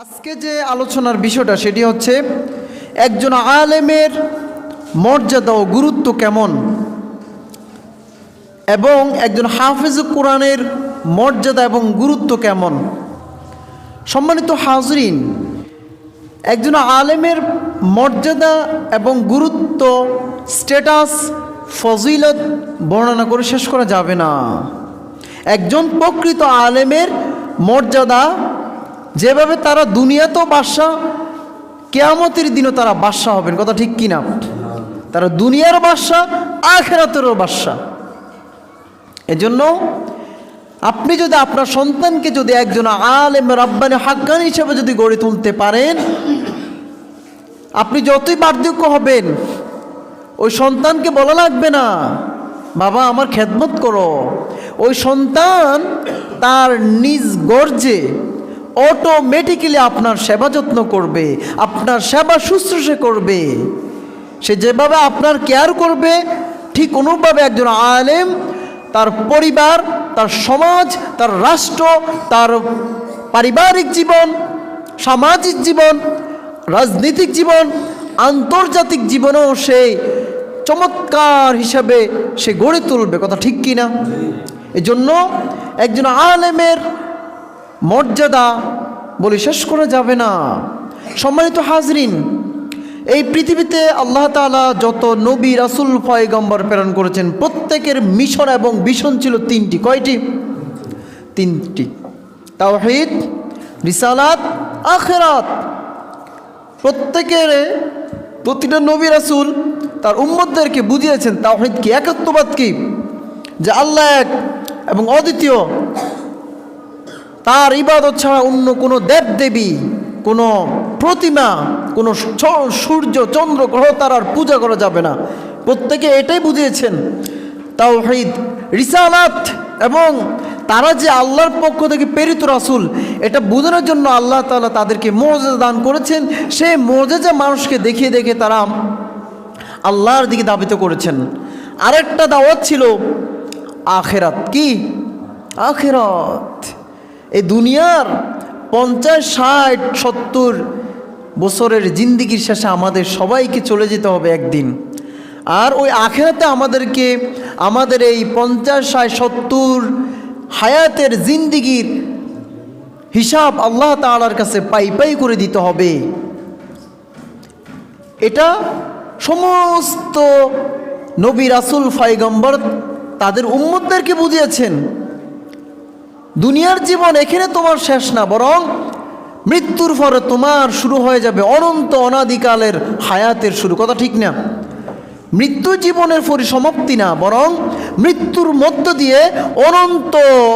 আজকে যে আলোচনার বিষয়টা সেটি হচ্ছে একজন আলেমের মর্যাদা ও গুরুত্ব কেমন এবং একজন হাফেজ কোরআনের মর্যাদা এবং গুরুত্ব কেমন। সম্মানিত হাজরিন, একজন আলেমের মর্যাদা এবং গুরুত্ব, স্ট্যাটাস, ফজিলত বর্ণনা করে শেষ করা যাবে না। একজন প্রকৃত আলেমের মর্যাদা, যেভাবে তারা দুনিয়াতেও বাদশাহ, কিয়ামতের দিনও তারা বাদশাহ হবেন, কথা ঠিক কিনা? তারা দুনিয়ার বাদশাহ, আখিরাতেরও বাদশাহ। এজন্য আপনি যদি আপনার সন্তানকে যদি একজন আলেম রাব্বানি হাক্কানি হিসেবে যদি গড়ে তুলতে পারেন, আপনি যতই বার্ধক্য হবেন ওই সন্তানকে বলা লাগবে না বাবা আমার খেদমত করো। ওই সন্তান তার নিজ গর্জে অটোমেটিক্যালি আপনার সেবা যত্ন করবে, আপনার সেবা শুশ্রূষা করবে। সে যেভাবে আপনার কেয়ার করবে, ঠিক অনুভাবে একজন আলেম তার পরিবার, তার সমাজ, তার রাষ্ট্র, তার পারিবারিক জীবন, সামাজিক জীবন, রাজনৈতিক জীবন, আন্তর্জাতিক জীবনেও সে চমৎকার হিসাবে সে গড়ে তুলবে, কথা ঠিক কিনা? এজন্য একজন আলেমের মর্যাদা বলে শেষ করা যাবে না। সম্মানিত হাজরিন, এই পৃথিবীতে আল্লাহ তাআলা যত নবী, রাসূল, পয়গম্বর প্রেরণ করেছেন, প্রত্যেকের মিশন এবং ভিশন ছিল তিনটি। কয়টি? তিনটি: তাওহীদ, রিসালাত, আখিরাত। প্রতিটা নবী রাসূল তার উম্মতদেরকে বুঝিয়েছেন তাওহীদ কি, একাত্মবাদ কি, যে আল্লাহ এক এবং অদ্বিতীয়, তার ইবাদত ছাড়া অন্য কোনো দেবদেবী, কোনো প্রতিমা, কোনো সূর্য, চন্দ্র, গ্রহ তারার পূজা করা যাবে না। প্রত্যেকে এটাই বুঝিয়েছেন তাওহীদ। রিসালাত, এবং তারা যে আল্লাহর পক্ষ থেকে প্রেরিত রাসূল, এটা বোঝানোর জন্য আল্লাহ তাআলা তাদেরকে মুজিজা দান করেছেন। সেই মুজিজা মানুষকে দেখিয়ে দেখে তারা আল্লাহর দিকে ধাবিত করেছেন। আরেকটা দাওয়াত ছিল আখিরাত। কি? আখিরাত। এই দুনিয়ার 50, 60, 70 বছরের জিন্দিগির শেষে আমাদের সবাইকে চলে যেতে হবে একদিন। আর ওই আখিরাতে আমাদেরকে আমাদের এই 50, 60, 70 হায়াতের জিন্দিগির হিসাব আল্লাহ তাআলার কাছে পাই পাই করে দিতে হবে। এটা সমস্ত নবী, রাসূল, পয়গম্বর তাদের উম্মতদেরকে বুঝিয়েছেন। দুনিয়ার জীবন এখানে তোমার শেষ না, বরং মৃত্যুর পরে তোমার শুরু হয়ে যাবে অনন্ত অনাদিকালের হায়াতের শুরু, কথা ঠিক না? মৃত্যু জীবনের পরিসমাপ্তি না, বরং মৃত্যুর মধ্য দিয়ে অনন্ত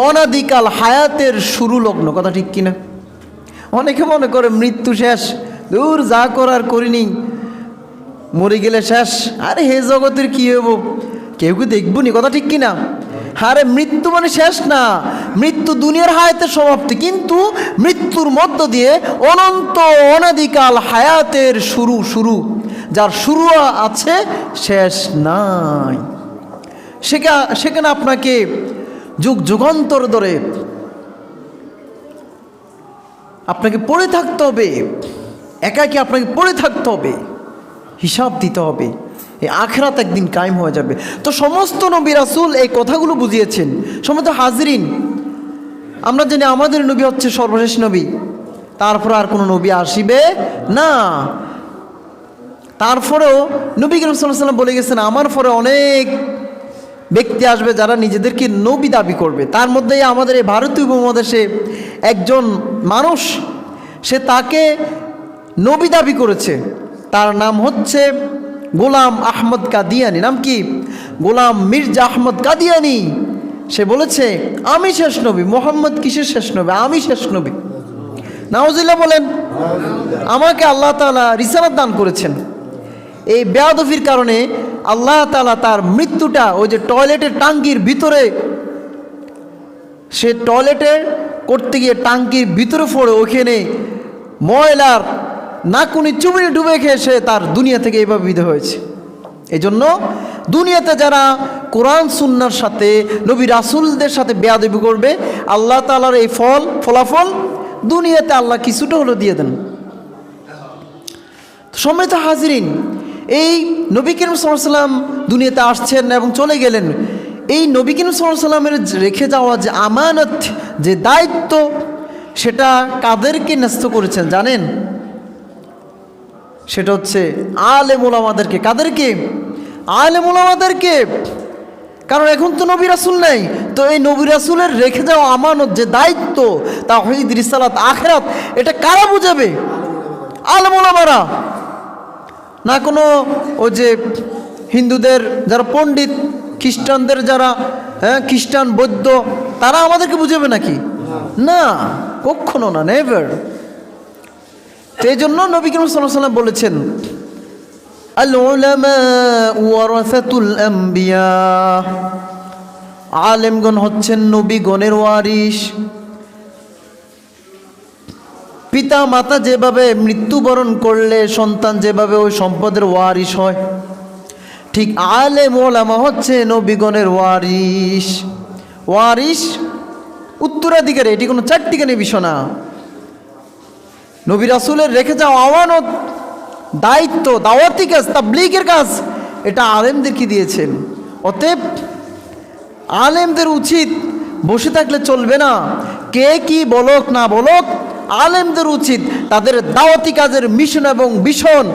অনাদিকাল হায়াতের শুরু লগ্ন, কথা ঠিক কিনা? অনেকে মনে করে মৃত্যু শেষ, দূর যা করার করিনি, মরে গেলে শেষ, আরে হে জগতের কি হইব, কেউ কি দেখবো নি, কথা ঠিক কিনা? আরে মৃত্যু মানে শেষ না, মৃত্যু দুনিয়ার হায়াতের সমাপ্তি, কিন্তু মৃত্যুর মধ্য দিয়ে অনন্ত অনাদিকাল হায়াতের শুরু, যার শুরু আছে শেষ নাই। সেখানে আপনাকে যুগ যুগান্তর ধরে আপনাকে পড়ে থাকতে হবে, একাকি আপনাকে পড়ে থাকতে হবে, হিসাব দিতে হবে। এই আখিরাত একদিন কায়েম হয়ে যাবে। তো সমস্ত নবী রাসূল এই কথাগুলো বুঝিয়েছেন। সমস্ত হাজরিন, আমরা জানি আমাদের নবী হচ্ছে সর্বশেষ নবী, তারপর আর কোনো নবী আসিবে না। তারপরেও নবী করিম সাল্লাল্লাহু আলাইহি ওয়াসাল্লাম বলে গেছেন, আমার পরে অনেক ব্যক্তি আসবে যারা নিজেদেরকে নবী দাবি করবে। তার মধ্যেই আমাদের এই ভারতীয় উপমহাদেশে একজন মানুষ, সে তাকে নবী দাবি করেছে। তার নাম হচ্ছে গোলাম আহমদ কাদিয়ানি। নাম কি? গোলাম মির্জা আহমদ কাদিয়ানি। সে বলেছে আমি শেষ নবী। মোহাম্মদ কিসের শেষ নবী? আমি শেষ নবী। নাউজুবিল্লাহ বলেন। আমাকে আল্লাহ তাআলা রিসালাত দান করেছেন। এই বেয়াদবির কারণে আল্লাহ তাআলা তার মৃত্যুটা ওই যে টয়লেটের টাঙ্কির ভিতরে, সে টয়লেটের করতে গিয়ে টাঙ্কির ভিতরে পড়ে ওখানে ময়লার নাকুনি চুবড়ি ডুবে খেয়ে সে তার দুনিয়া থেকে এইভাবে বিদায় হয়েছে। এই জন্য দুনিয়াতে যারা কোরআন সুন্নাহর সাথে, নবী রাসূলদের সাথে বেয়াদবি করবে, আল্লাহ তাআলার এই ফলাফল দুনিয়াতে আল্লাহ কিছুটা হলো দিয়ে দেন। সম্মানিত হাজিরিন, এই নবী করিম সাল্লাল্লাহু আলাইহি ওয়াসাল্লাম দুনিয়াতে আসছেন এবং চলে গেলেন। এই নবী করিম সাল্লাল্লাহু আলাইহি ওয়াসাল্লামের রেখে যাওয়া যে আমানত, যে দায়িত্ব, সেটা কাদেরকে ন্যস্ত করেছেন জানেন? সেটা হচ্ছে আলেম ওলামাদেরকে। কাদেরকে? আলেম ওলামাদেরকে। কারণ এখন তো নবী রাসূল নাই, তো এই নবী রাসূলের রেখে যাওয়া আমানত, যে দায়িত্ব, তাওহীদ, রিসালাত, আখিরাত, এটা কারা বুঝাবে? আলেম ওলামারা। না কোনো ওই যে হিন্দুদের যারা পণ্ডিত, খ্রিস্টানদের যারা খ্রিস্টান, বৌদ্ধ, তারা আমাদেরকে বুঝাবে নাকি? না, কখনো না, নেভার। তো এই জন্য নবী করিম সাল্লাল্লাহু আলাইহি ওয়াসাল্লাম বলেছেন, আল উলামা ওয়ারাসাতুল আম্বিয়া, আলেমগণ হচ্ছেন নবীগণের ওয়ারিশ। পিতা মাতা যেভাবে মৃত্যুবরণ করলে সন্তান যেভাবে ওই সম্পদের ওয়ারিশ হয়, ঠিক আলেম ওলামা হচ্ছে নবীগণের ওয়ারিশ। ওয়ারিশ উত্তরাধিকারী, এটি কোনো চারটিখানি বিষয় না। নবী রাসূলের রেখে যাওয়া আমানত, দায়িত্ব, দাওয়াতি কাজ, তাবলীগের কাজ, এটা আলেমদেরকে দিয়েছেন। অতএব আলেমদের উচিত বসে থাকলে চলবে না। কে কি বলক না বলক, আলেমদের উচিত তাদের দাওয়াতি কাজের মিশন এবং ভিশন,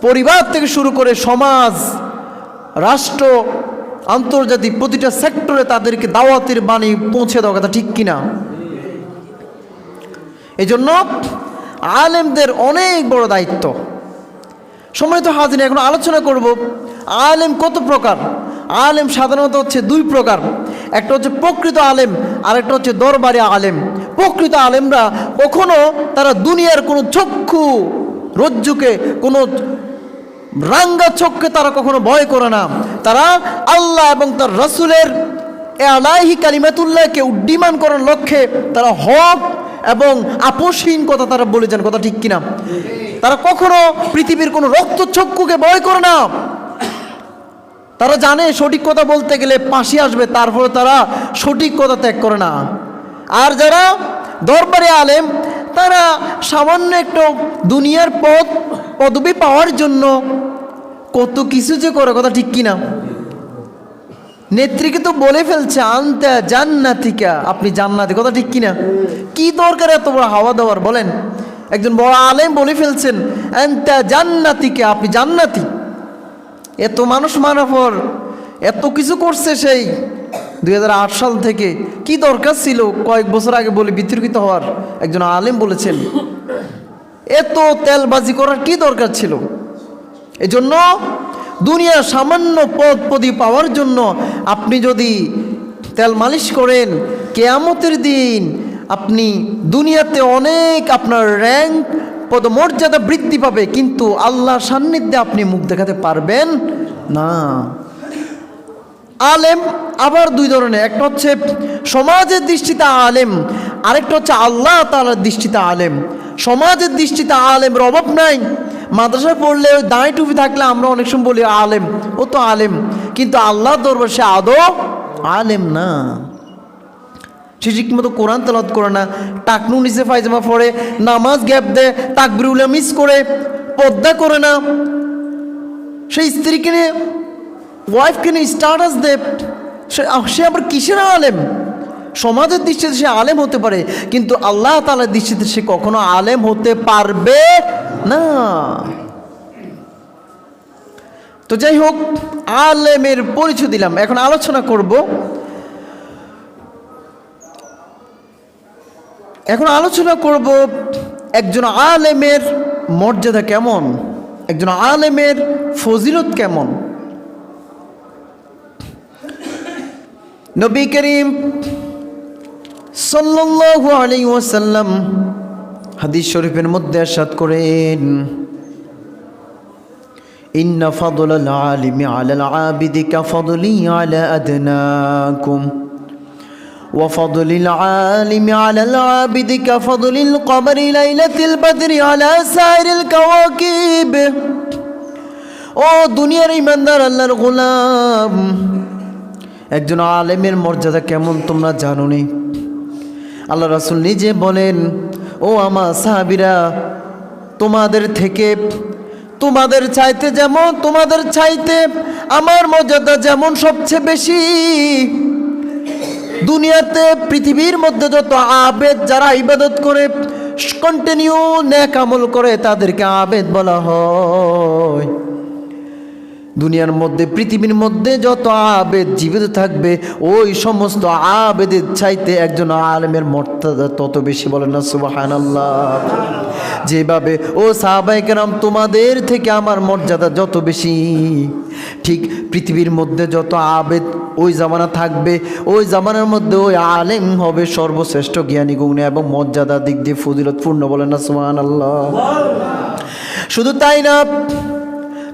পরিবার থেকে শুরু করে সমাজ, রাষ্ট্র, আন্তর্জাতিক প্রতিটা সেক্টরে তাদেরকে দাওয়াতের বাণী পৌঁছে দেওয়া, কথা ঠিক কিনা? এই জন্য আলেমদের অনেক বড় দায়িত্ব। সম্মানিত হাজির, এখন আলোচনা করব আলেম কত প্রকার। আলেম সাধারণত হচ্ছে দুই প্রকার, একটা হচ্ছে প্রকৃত আলেম, আর একটা হচ্ছে দরবারি আলেম। প্রকৃত আলেমরা কখনো তারা দুনিয়ার কোনো চক্ষু রজ্জুকে, কোনো রাঙ্গা চক্ষে তারা কখনো ভয় করে না। তারা আল্লাহ এবং তার রাসূলের আলাইহি কালিমাতুল্লাহকে উড্ডীমান করার লক্ষ্যে তারা হক এবং আপোষহীন কথা তারা বলে যান, কথা ঠিক কিনা? তারা কখনো পৃথিবীর কোনো রক্তচক্ষুকে ভয় করে না। তারা জানে সঠিক কথা বলতে গেলে ফাঁসি আসবে, তারপরে তারা সঠিক কথা ত্যাগ করে না। আর যারা দরবারে আলেম, তারা সামান্য একটু দুনিয়ার পদবি পাওয়ার জন্য কত কিছু যে করে, কথা ঠিক কিনা? নেত্রীকে তো বলে ফেলছে আনতা জান্নাতিকা, আপনি জান্নাতি, কথা ঠিক কিনা? কি দরকার এত বড় হাওয়া দেওয়ার বলেন? একজন বড় আলেম বলে ফেলছেন আনতা জান্নাতিকা, আপনি জান্নাতি। এত মানুষ মারার পর এত কিছু করছে সেই 2008 সাল থেকে, কি দরকার ছিল কয়েক বছর আগে বলে বিতর্কিত হওয়ার? একজন আলেম বলেছেন এত তেলবাজি করার কি দরকার ছিল? এজন্য দুনিয়া সামান্য পদী পাওয়ার জন্য আপনি যদি তেল মালিশ করেন, কিয়ামতের দিন আপনি দুনিয়াতে অনেক আপনার র্যাঙ্ক, পদমর্যাদা বৃদ্ধি পাবে, কিন্তু আল্লাহর সান্নিধ্যে আপনি মুখ দেখাতে পারবেন না। আলেম আবার দুই ধরনের, একটা হচ্ছে সমাজের দৃষ্টিতে আলেম, আরেকটা হচ্ছে আল্লাহ তাআলার দৃষ্টিতে আলেম। সমাজের দৃষ্টিতে আলেমের অভাব নাই। মাদ্রাসায় পড়লে ওই দাঁড়ি টুপি থাকলে আমরা অনেক সময় বলি আলেম, ও তো আলেম, কিন্তু আল্লাহ দরবার সে আদৌ আলেম না। সে ঠিকমতো কোরআন তেলাওয়াত করে না, টাকনু নিচে পায়জামা পরে, নামাজ গ্যাপ দেয়, তাকবীরুল মিস করে, পর্দা করে না, সেই স্ত্রীকে নিয়ে, ওয়াইফকে নিয়ে স্ট্যাটাস দেয়, সে আবার কিসের আলেম? সমাজের দৃষ্টিতে সে আলেম হতে পারে, কিন্তু আল্লাহ তাআলার দৃষ্টিতে সে কখনো আলেম হতে পারবে না। তো যাই হোক, আলেমের পরিচয় দিলাম। এখন আলোচনা করব একজন আলেমের মর্যাদা কেমন, একজন আলেমের ফজিলত কেমন। নবী করিম সাল্লাল্লাহু আলাইহি ওয়াসাল্লাম হাদিস শরীফের মধ্যে ইরশাদ করেন, ইন্না ফাদলাল আলিমি আলাল আবিদি কাফদলি আলা আদনাকুম ওয়া ফাদলিল আলিমি আলাল আবিদি কাফদলিল কমরি লাইলাতিল বদরি আলা সাইরিল কাওয়াকিব। ও দুনিয়ার ইমানদার আল্লাহর গোলাম, একজন আলেমের মর্যাদা কেমন তোমরা জানো নি? আল্লাহ রাসূল নিজে বলেন, ও আমার সাহাবীরা, তোমাদের চাইতে আমার মর্যাদা যেমন সবচেয়ে বেশি, দুনিয়াতে পৃথিবীর মধ্যে যত আবেদ যারা ইবাদত করে কন্টিনিউ নেক আমল করে তাদেরকে আবেদ বলা হয়। দুনিয়ার মধ্যে পৃথিবীর মধ্যে যত আবেদ জীবিত থাকবে ওই সমস্ত আবেদের চাইতে একজন আলেমের মর্যাদা তত বেশি। বলেন না সুবহানাল্লাহ। যেভাবে ও সাহাবায়ে কেরাম তোমাদের থেকে আমার মর্যাদা যত বেশি, ঠিক পৃথিবীর মধ্যে যত আবেদ ওই জামানা থাকবে ওই জামানার মধ্যে ওই আলেম হবে সর্বশ্রেষ্ঠ জ্ঞানী গুণী এবং মর্যাদার দিক দিয়ে ফজিলতপূর্ণ। বলেন না সুবহানাল্লাহ। শুধু তাই না,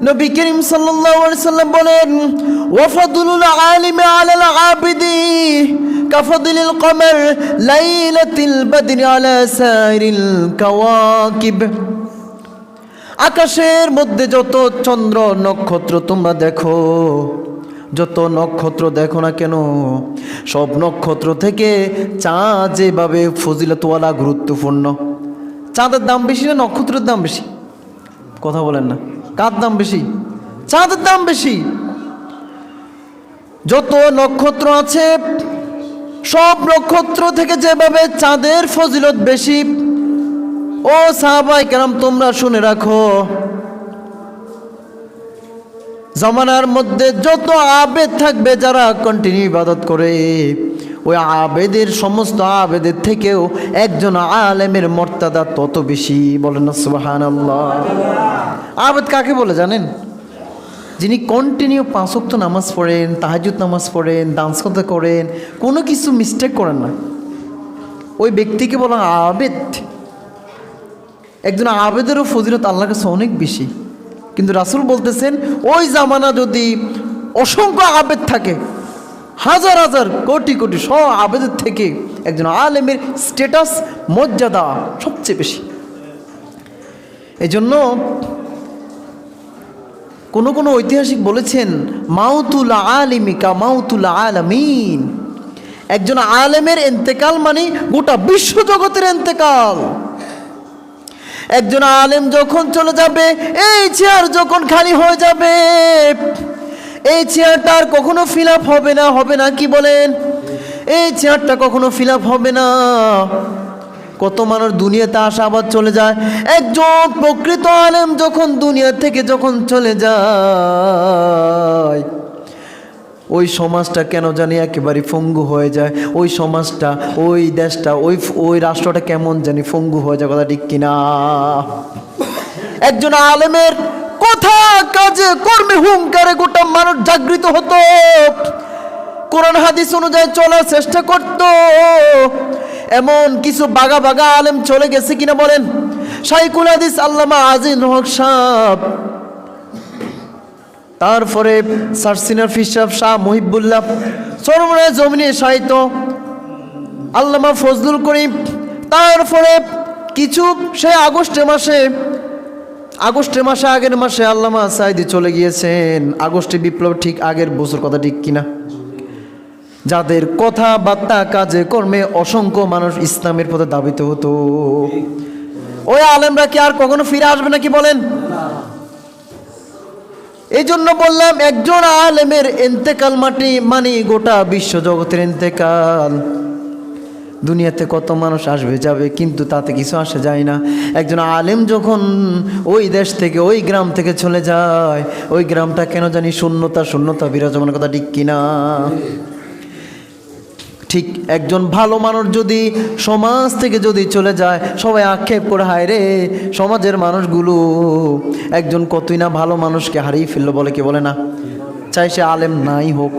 নবী করিম সাল্লাল্লাহু আলাইহি সাল্লাম বলেন, ওয়াফাদুলুল আলিমি আলাল আবিদি কাফাদিলিল কমর লাইলাতিল বদরি আলা সাইরিল কাওয়াকিব। আকাশের মধ্যে যত চন্দ্র নক্ষত্র তোমরা দেখো, যত নক্ষত্র দেখো না কেন, সব নক্ষত্র থেকে চাঁদ যেভাবে ফজিলতওয়ালা গুরুত্বপূর্ণ। চাঁদের দাম বেশি না নক্ষত্রের দাম বেশি? কথা বলেন না, কার দাম বেশি? চাঁদের দাম বেশি। যত নক্ষত্র আছে সব নক্ষত্র থেকে যেভাবে চাঁদের ফজিলত বেশি, ও সাহাবায়ে কেরাম তোমরা শুনে রাখো, জামানার মধ্যে যত আবেদ থাকবে যারা কন্টিনিউ ইবাদত করে, ওই আবেদের সমস্ত আবেদের থেকেও একজন আলেমের মর্যাদা তত বেশি। বলেন না সুবহানাল্লাহ। আবেদ কাকে বলে জানেন? যিনি কন্টিনিউ 5 ওয়াক্ত নামাজ পড়েন, তাহাজ্জুদ নামাজ পড়েন, দান সাদকা করেন, কোনো কিছু মিস্টেক করেন না, ওই ব্যক্তিকে বলা আবেদ। একজন আবেদেরও ফজিলত আল্লাহর কাছে অনেক বেশি। কিন্তু রাসূল বলতেছেন ওই জামানা যদি অসংখ্য আবেদ থাকে, হাজার হাজার কোটি কোটি সব আবেদের থেকে একজন আলেমের স্ট্যাটাস মর্যাদা সবচেয়ে বেশি। এই জন্য কোনো ঐতিহাসিক বলেছেন, মাউতুল আলিমি কা মাউতুল আলামিন। একজন আলেমের ইন্তেকাল মানে গোটা বিশ্বজগতের ইন্তেকাল। একজন আলেম যখন চলে যাবে, এই চেয়ার যখন খালি হয়ে যাবে, এই চেয়ারটা আর কখনো ফিল আপ হবে না কি বলেন? এই চেয়ারটা কখনো ফিল আপ হবে না। কত মানুষ দুনিয়াতে আসা আবার চলে যায়। একজন প্রকৃত আলেম যখন দুনিয়া থেকে যখন চলে যায়, ওই সমাজটা কেন জানি একেবারে পঙ্গু হয়ে যায়। ওই সমাজটা, ওই দেশটা, ওই রাষ্ট্রটা কেমন জানি পঙ্গু হয়ে যায়। কথা ঠিক কিনা? একজন আলেমের কথা কাজে কর্মে হুঙ্কারে গোটা মানুষ জাগৃত হতো, কোরআন হাদিস অনুযায়ী চলার চেষ্টা করত। এমন কিছু বাগা বাগা আলেম চলে গেছে কিনা বলেন? শাইখুল হাদিস আল্লামা আজিজ হক সাহেব, তারপরে সারসিনার ফিসাব শাহ মুহিবুল্লাহ, সরমরায় জমিনে সাহিত্য আল্লামা ফজলুল করিম, তারপরে কিছু সে আগস্টের মাসে আগের মাসে আল্লামা সাইদি চলে গিয়েছেন। আগস্টে বিপ্লব ঠিক আগের বছর, কথা ঠিক কিনা? যাদের কথাবার্তা কাজে কর্মে অসংখ্য মানুষ ইসলামের পথে ধাবিত হতো, ওই আলেমরা কি আর কখনো ফিরে আসবে নাকি বলেন? এই জন্য বললাম একজন আলেমের ইন্তেকাল মানে গোটা বিশ্বজগতের ইন্তেকাল। দুনিয়াতে কত মানুষ আসবে যাবে, কিন্তু তাতে কিছু আসে যায় না। একজন আলেম যখন ওই দেশ থেকে ওই গ্রাম থেকে চলে যায়, ওই গ্রামটা কেন জানি শূন্যতা বিরাজমান। কথা ঠিক কিনা? ঠিক একজন ভালো মানুষ যদি সমাজ থেকে যদি চলে যায়, সবাই আক্ষেপ করে, হায় রে সমাজের মানুষগুলো একজন কতই না ভালো মানুষকে হারিয়ে ফেললো, বলে কি বলে না? চাই সে আলেম নাই হোক,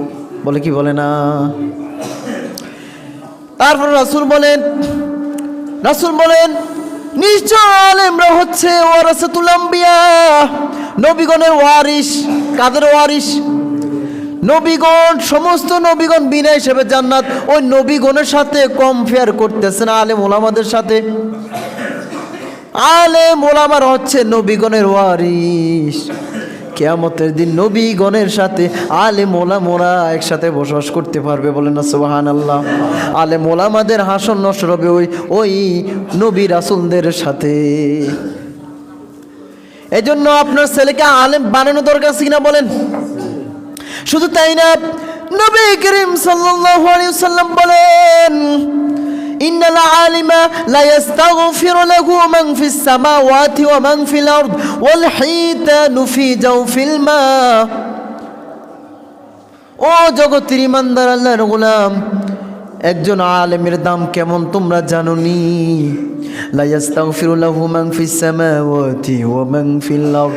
বলে কি বলে না? তারপর রাসূল বলেন নিশ্চয় আলেমরা হচ্ছে ওয়ারাসাতুল আম্বিয়া, নবীগণের ওয়ারিস। কাদের ওয়ারিস? নবীগণ। সমস্ত নবীগণ বিনা হিসেবে জান্নাত। ওই নবীগণের সাথে কম্পেয়ার করতেছেন আলেম ওলামাদের সাথে। আলেম ওলামার হচ্ছে নবীগণের ওয়ারিস। কিয়ামতের দিন নবীগণের সাথে আলেম ওলামারা একসাথে বসবাস করতে পারবে, বলেন না সুবহানাল্লাহ। আলেম ওলামাদের হাসর নসর হবে ওই নবী রাসূলদের সাথে। এজন্য আপনার ছেলেকে আলেম বানানো দরকার আছে কিনা বলেন? শুধু তাই না, নবী করিম সাল্লাল্লাহু আলাইহি ওয়াসাল্লাম বলেন, ইন্নাল আলিমা লা ইস্তাগফিরু লাহু মান ফিস সামাওয়াতি ওয়া মান ফিল আরদ ওয়াল হিতানু ফি জাওফিল মা। ও জগতের ইমানদার আল্লাহর গোলাম, একজন আলেমের দাম কেমন তোমরা জানোনি? লা ইস্তাগফিরু লাহু মান ফিস সামাওয়াতি ওয়া মান ফিল আরদ,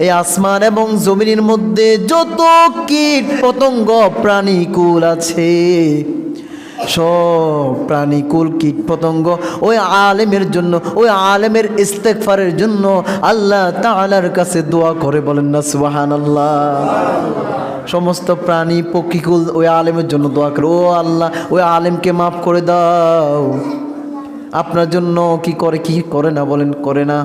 এই আসমান এবং জমিনের মধ্যে যত কীট পতঙ্গ প্রাণীকুল আছে, সব প্রাণীকুল কীট পতঙ্গ ওই আলেমের জন্য, ওই আলেমের ইস্তেগফারের জন্য আল্লাহ তাআলার কাছে দোয়া করে, বলেন না সুবহানাল্লাহ। সমস্ত প্রাণী পক্ষীকুল ওই আলেমের জন্য দোয়া করে, ও আল্লাহ ওই আলেমকে মাফ করে দাও। আপনার জন্য কি করে না বলেন? করে না।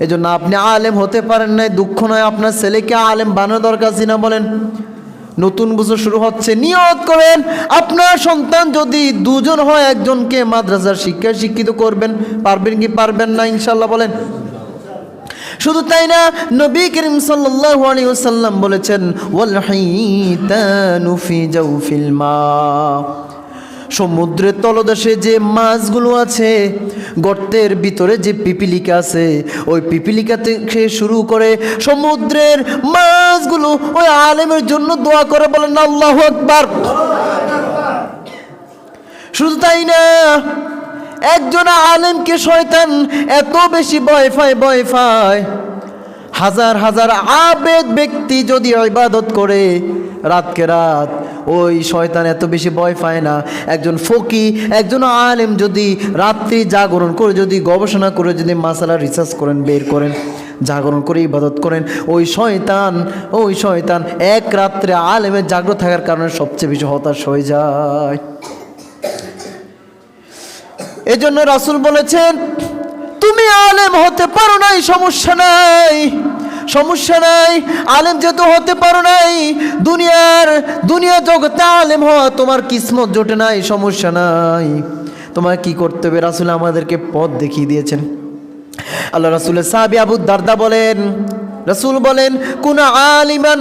এজন্য আপনি আলেম হতে পারেন নাই, দুঃখ নয়, আপনার ছেলেকে আলেম বানানো দরকার ছিল না বলেন? নতুন বছর শুরু হচ্ছে, নিয়ত করেন আপনার সন্তান যদি দুজন হয়, একজনকে মাদ্রাসার শিক্ষায় শিক্ষিত করবেন। পারবেন কি পারবেন না ইনশাআল্লাহ বলেন? শুধু তাই না, নবী করিম সাল্লাল্লাহু আলাইহি ওয়াসাল্লাম বলেছেন, ওয়াল হিতানু ফি জাওফিল মা, সমুদ্রের তলদেশে যে মাছগুলো আছে, গর্তের ভিতরে যে পিপিলিকা আছে, ওই পিপিলিকা থেকে শুরু করে সমুদ্রের মাছগুলো ওই আলেমের জন্য দোয়া করে, বলেন না আল্লাহু আকবার। শুধু তাই না, একজন আলেমকে শয়তান এত বেশি ভয় পায়, হাজার হাজার আবেদ ব্যক্তি যদি ইবাদত করে রাতকে রাত, ওই শয়তান এত বেশি ভয় পায় না। একজন ফকি, একজন আলেম যদি রাত্রি জাগরণ করে, যদি গবেষণা করে, যদি মাসালা রিসার্চ করেন, বের করেন, জাগরণ করে ইবাদত করেন, ওই শয়তান এক রাত্রে আলেমের জাগ্রত থাকার কারণে সবচেয়ে বেশি হতাশ হয়ে যায়। এজন্য রাসূল বলেছেন, তুমি আলেম হতে পারো নাই, সমস্যা নাই, আলেম যেহেতু হতে পারো নাই, দুনিয়া জগতে আলেম হওয়া তোমার কিসমত জোটে নাই, সমস্যা নাই। তোমার কি করতে হবে? রাসূল আমাদেরকে পথ দেখিয়ে দিয়েছেন। আল্লাহ রাসূলের সাহাবী আবু দারদা বলেন, রাসূল বলেন, কুনা আলিমান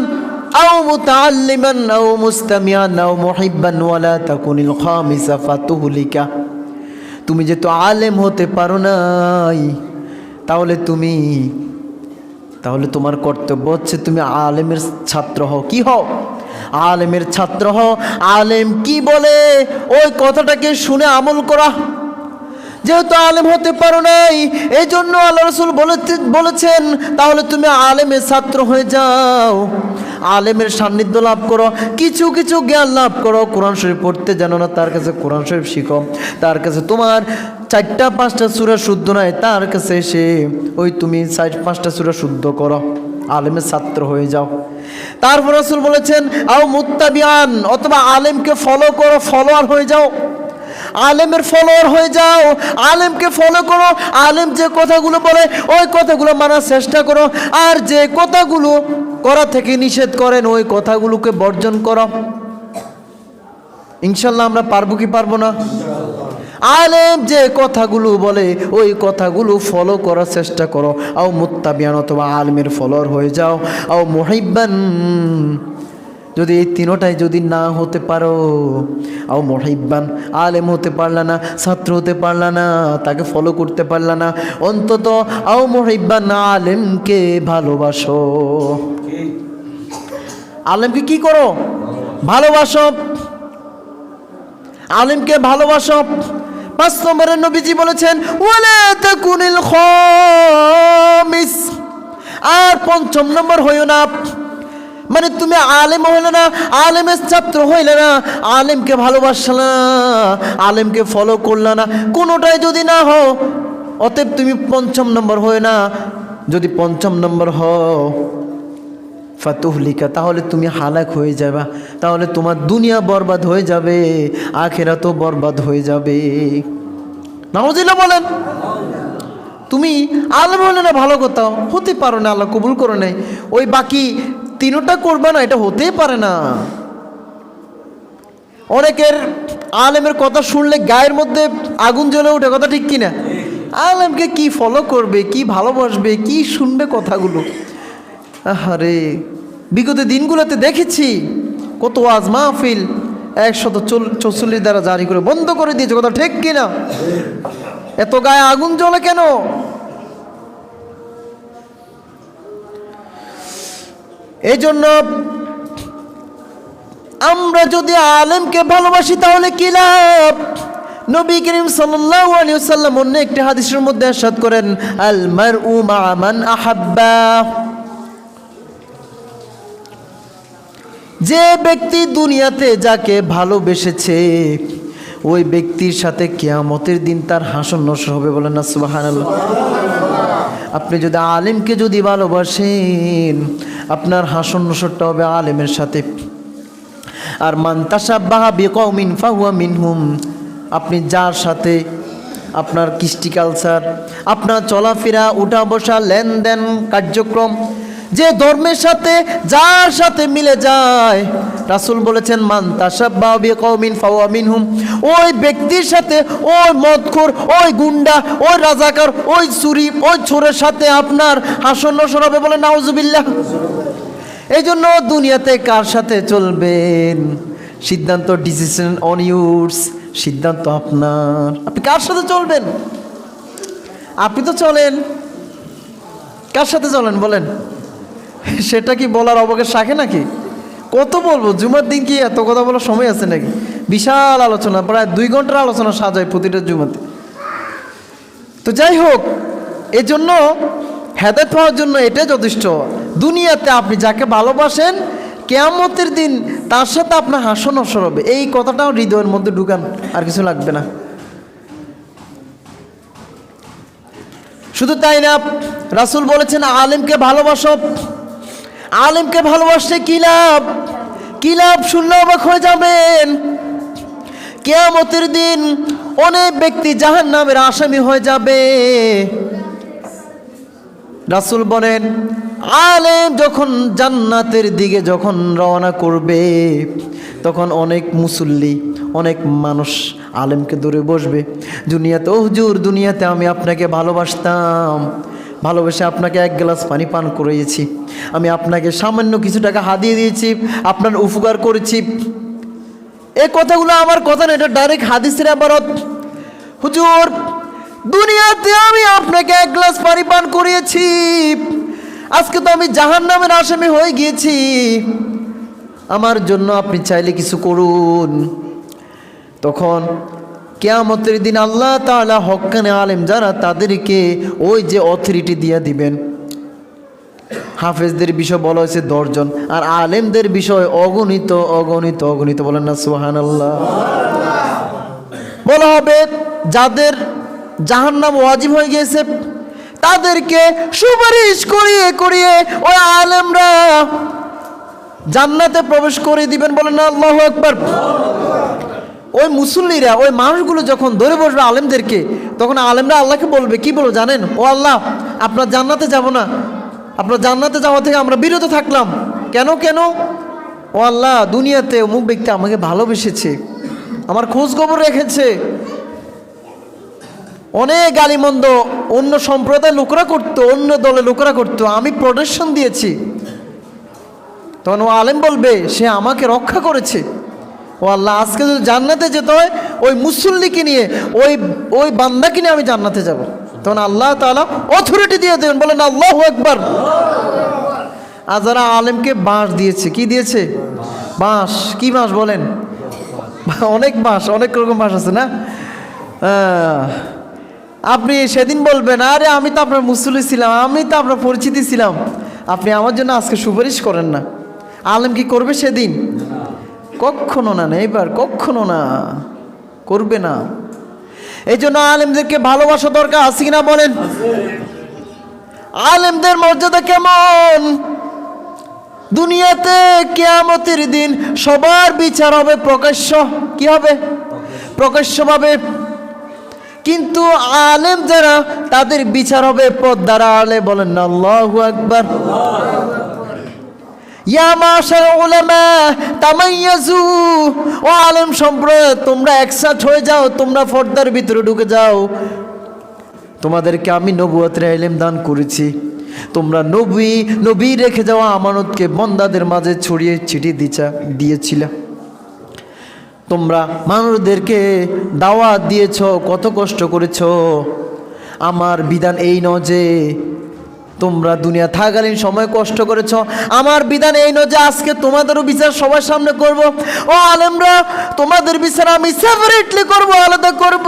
আও মুতাআল্লিমান আও মুস্তামিআন আও মুহিব্বান ওয়ালা তাকুনিল খামিসা ফাতুহলিকা। তুমি যেহেতু আলেম হতে পারো নাই, তাহলে তোমার কর্তব্য হচ্ছে তুমি আলেমের ছাত্র হও। কি হও? আলেমের ছাত্র হও। আলেম কি বলে ওই কথাটাকে শুনে আমল করা। যেহেতু আলেম হতে পারো নাই, এই জন্য আল্লাহ রাসূল বলেছেন, তাহলে তুমি আলেমের ছাত্র হয়ে যাও, আলেমের সান্নিধ্য লাভ করো, কিছু জ্ঞান লাভ করো। কোরআন শরীফ পড়তে জানো না, তার কাছে কোরআন শরীফ শিখো। তার কাছে তোমার 4-5টা সূরা শুদ্ধ নয়, তার কাছে এসে ওই তুমি 4-5টা সূরা শুদ্ধ করো, আলেমের ছাত্র হয়ে যাও। তারপর রাসূল বলেছেন, আও মুত্তাবিআন, অথবা আলেমকে ফলো করো, ফলোয়ার হয়ে যাও, আলেমের ফলোয়ার হয়ে যাও, আলেমকে ফলো করো। আলেম যে কথাগুলো বলে ওই কথাগুলো মানার চেষ্টা করো, আর যে কথাগুলো করা থেকে নিষেধ করেন ওই কথাগুলোকে বর্জন করো। ইনশাল্লাহ আমরা পারবো কি পারবো না? আলেম যে কথাগুলো বলে ওই কথাগুলো ফলো করার চেষ্টা করো। আও মুত্তাবিআন, অথবা আলেমের ফলোয়ার হয়ে যাও। আও মুহিব্বান, যদি এই তিনটাই যদি না হতে পারো, আও মুহিব্বান, আলেম হতে পারলা না, ছাত্র হতে পারলা না, তাকে ফলো করতে পারলা না, অন্তত আও মুহিব্বান, আলেমকে ভালোবাসো। আলেমকে কি করো? ভালোবাসো, আলেমকে ভালোবাসো। 5 নম্বরে নবীজি বলেছেন, ওয়ালা তাকুনিল খামিস, আর 5ম নম্বর হইও না, মানে তুমি আলেম হইলে না, আলেমের ছাত্র হইলে না, আলেমকে ভালোবাসলে না, আলেমকে ফলো করলে না, কোনোটাই যদি না হও, অতএব তুমি 5ম নম্বর হয়ে না। যদি 5ম নম্বর হও, ফাতুহলিকা, তাহলে তুমি হালাক হয়ে যাবে, তাহলে তোমার দুনিয়া বরবাদ হয়ে যাবে, আখিরাতও বরবাদ হয়ে যাবে। নাউযুবিল্লাহ বলেন। তুমি আলেম হলে না ভালো কথা, হতে পারো না, আল্লাহ কবুল করে নেয়, ওই বাকি তিনটা করবে না, এটা হতেই পারে না। অনেকের আলেমের কথা শুনলে গায়ের মধ্যে আগুন জ্বলে ওঠে, কথা ঠিক কিনা? আলেমকে কি ফলো করবে, কি ভালোবাসবে, কি শুনবে কথাগুলো। আরে বিগত দিনগুলোতে দেখেছি কত ওয়াজ মাহফিল 144 দ্বারা জারি করে বন্ধ করে দিয়েছে, কথা ঠিক কিনা? এত গায়ে আগুন জ্বলে কেন? এই জন্য আমরা যদি আলেমকে ভালোবাসি তাহলে কি লাভ? নবী করিম সাল্লাল্লাহু আলাইহি ওয়াসাল্লাম অন্য একটি হাদিসের মধ্যে ইরশাদ করেন, আল মারউ মা মান আহাব্বা। যে ব্যক্তি দুনিয়াতে যাকে ভালোবেসেছে ওই ব্যক্তির সাথে কিয়ামতের দিন তার হাসর নসর হবে, বলেন না সুবহানাল্লাহ। আপনি যদি আলেমকে যদি ভালোবাসেন আপনার হাসর নসরটা হবে আলেমের সাথে। আর মান তাশাব্বাহা বিকওমিন ফাহুয়া মিনহুম, আপনি যার সাথে আপনার কৃষ্টি কালচার, আপনার চলাফেরা, উঠা বসা, লেনদেন, কার্যক্রম যে ধর্মের সাথে যার সাথে মিলে যায়, রাসূল বলেছেন মান তাশাব্বাহা বিকওমিন ফাহুয়া মিনহুম, ওই ব্যক্তির সাথে ওই মদখোর, ওই গুন্ডা, ওই রাজাকার, ওই চুরি, ওই চোরের সাথে আপনার হাসর নসর হবে, বলে নাউজুবিল্লাহ। এই জন্য দুনিয়াতে কার সাথে চলবেন সিদ্ধান্ত, ডিসিশন অন ইউরস, সিদ্ধান্ত আপনার। আপনি কার সাথে চলবেন? আপনি তো চলেন, কার সাথে চলেন বলেন? সেটা কি বলার অবকাশ রাখে নাকি? কত বলবো, জুমার দিন কি এত কথা বলার সময় আছে নাকি? বিশাল আলোচনা, প্রায় 2 ঘন্টার আলোচনা সাজায় প্রতিটা জুমাতে। তো যাই হোক, এজন্য হেদায়েত পাওয়ার জন্য এটাই যথেষ্ট। দুনিয়াতে আপনি যাকে ভালোবাসেন কিয়ামতের দিন তার সাথে আপনার হাসর নসর হবে, এই কথাটাও হৃদয়ের মধ্যে ঢুকান, আর কিছু লাগবে না। শুধু তাই না, রাসূল বলেছেন আলেমকে ভালোবাসো। আলেমকে ভালোবাসলে কি লাভ? কি লাভ শুনলে অবাক হয়ে যাবেন। কিয়ামতের দিন অনেক ব্যক্তি জাহান্নামের আসামি হয়ে যাবে। রাসূল বলেন আলেম যখন জান্নাতের দিকে যখন রওনা করবে তখন অনেক মুসল্লি, অনেক মানুষ আলেমকে ধরে বসবে। দুনিয়াতে, ও হুজুর দুনিয়াতে আমি আপনাকে ভালোবাসতাম, ভালোবেসে আপনাকে 1 গ্লাস পানি পান করিয়েছি, আমি আপনাকে সামান্য কিছু টাকা হাদিয়ে দিয়েছি, আপনার উপকার করেছি। এই কথাগুলো আমার কথা না, এটা ডাইরেক্ট হাদিসের ইবারত। হুজুর দুনিয়াতে আমি আপনাকে 1 গ্লাস পানি পান করিয়েছি, আজকে তো আমি জাহান্নামের আসামি হয়ে গিয়েছি, আমার জন্য আপনি চাইলে কিছু করুন। তখন কিয়ামতের দিন আল্লাহ তাআলা হক্কানে আলেম যারা তাদেরকে ওই যে অথরিটি দিয়ে দিবেন। হাফেজদের বিষয় বলা হয়েছে 10 জন, আর আলেমদের বিষয় অগণিত অগণিত অগণিত, বলেন না সুবহানাল্লাহ। বলা হবে যাদের জাহান্নাম ওয়াজিব হয়ে গিয়েছে তাদেরকে সুপারিশ করিয়ে করিয়ে ওই আলেমরা জান্নাতে প্রবেশ করে দিবেন, বলেন না আল্লাহু আকবার। ওই মুসল্লিরা, ওই মানুষগুলো যখন ধরে বসবে আলেমদেরকে, তখন আলেমরা আল্লাহকে বলবে, কি বলবো জানেন? ও আল্লাহ, আপনার জান্নাতে যাব না, আপনার জান্নাতে যাওয়া থেকে আমরা বিরত থাকলাম। কেন কেন? ও আল্লাহ, দুনিয়াতে অমুক ব্যক্তি আমাকে ভালোবেসেছে, আমার খোঁজ খবর রেখেছে, অনেক গালিমন্দ অন্য সম্প্রদায়ের লোকরা করতো, অন্য দলের লোকরা করতো, আমি প্রোটেকশন দিয়েছি। তখন ও আলেম বলবে সে আমাকে রক্ষা করেছে। ও আল্লাহ, আজকে যদি জান্নাতে যেতে হয় ওই মুসল্লিকে নিয়ে, ওই বান্দাকে নিয়ে আমি জান্নাতে যাব। তখন আল্লাহ তাআলা অথরিটি দিয়ে দেবেন, বলেন আল্লাহু আকবার। আর যারা আলেমকে বাঁশ দিয়েছে, কি দিয়েছে? বাঁশ। কি বাঁশ বলেন? অনেক বাঁশ, অনেক রকম বাঁশ আছে না? আপনি সেদিন বলবেন আরে আমি তো আপনার মুসল্লি ছিলাম, আমি তো আপনার পরিচিতি ছিলাম, আপনি আমার জন্য আজকে সুপারিশ করেন না। আলেম কি করবে সেদিন? কখনো না, এবার কখনো না, করবে না। এই জন্য আলেমদেরকে ভালোবাসা দরকার, আছে কিনা বলেন? আলেমদের মর্যাদা কেমন? দুনিয়াতে কিয়ামতের দিন সবার বিচার হবে প্রকাশ্য। কি হবে? প্রকাশ্যভাবে। কিন্তু আলেম যারা তাদের বিচার হবে পর্দার আড়ালে। বলেন না আল্লাহু আকবার। ইয়া মাশার উলামা তামাইয়াজু, ও আলেম সম্প্রদায় তোমরা একসাথে হয়ে যাও, তোমরা পর্দার ভিতরে ঢুকে যাও। তোমাদেরকে আমি নবুয়তের ইলম দান করেছি, তোমরা নবী রেখে যাওয়া আমানতকে বান্দাদের মাঝে ছড়িয়ে ছিটিয়ে দিয়েছিলা। তোমরা মানুষদেরকে দাওয়াত দিয়েছ, কত কষ্ট করেছ। আমার বিধান এই নয় যে তোমরা দুনিয়া থাকালীন সময় কষ্ট করেছ, আমার বিধান এই নয় যে আজকে তোমাদেরও বিচার সবার সামনে করব। ও আলেমরা, তোমাদের বিচার আমি সেপারেটলি করব, আলাদা করব।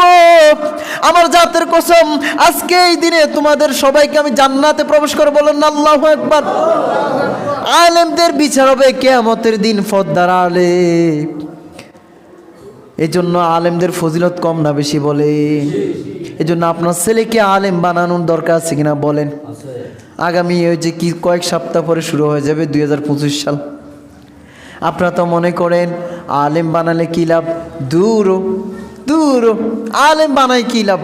আমার জাতের কসম, আজকে এই দিনে তোমাদের সবাইকে আমি জান্নাতে প্রবেশ করব। বলেন না আল্লাহু আকবার। আলেমদের বিচার হবে কিয়ামতের দিন পর্দার আড়ালে। এই জন্য আলেমদের ফজিলত কম না বেশি বলে? এই জন্য আপনার ছেলেকে আলেম বানানোর দরকার আছে কিনা বলেন? আগামী ওই যে কি কয়েক সপ্তাহ পরে শুরু হয়ে যাবে 2025 সাল। আপনারা তো মনে করেন আলেম বানালে কী লাভ? দূর আলেম বানাই কী লাভ?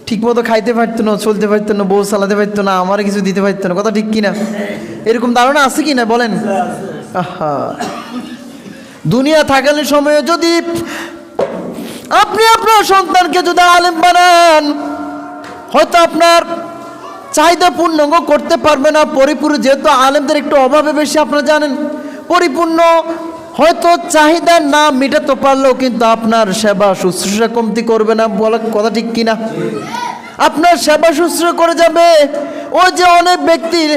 ঠিক মতো খাইতে পারতো না, চলতে পারতো না, বউ চালাতে পারতো না, আমার কিছু দিতে পারতো না। কথা ঠিক কিনা? এরকম ধারণা আছে কিনা বলেন? আহা, দুনিয়া থাকালীন সময়ে যদি আপনি আপনার সন্তানকে যদি আলেম বানান, হয়তো আপনার চাহিদা পূর্ণ করতে পারবে না পরিপূর্ণ, যেহেতু আলেমদের একটু অভাবে বেশি আপনারা জানেন। পরিপূর্ণ হয়তো চাহিদা না মেটাতে পারলেও কিন্তু আপনার সেবা শুশ্রূষা কমতি করবে না। বলা কথা ঠিক কিনা? আপনার সেবা শুশ্রূষা করে যাবে। ওই যে অনেক ব্যক্তির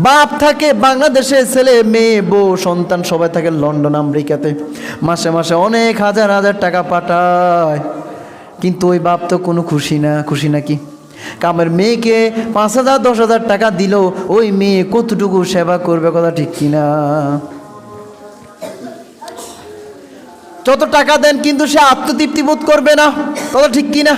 বাপ থাকে বাংলাদেশে, ছেলে মেয়ে বউ সন্তান সবাই থাকে লন্ডন আমেরিকাতে, মাসে মাসে অনেক হাজার হাজার টাকা পাঠায়, কিন্তু ওই বাপ তো কোনো খুশি নাকি? কামের মেয়েকে 5,000 10,000 টাকা দিল, ওই মেয়ে কতটুকু সেবা করবে? কথা ঠিক কিনা? যত টাকা দেন কিন্তু সে আত্মতৃপ্তি বোধ করবে না। কথা ঠিক কিনা?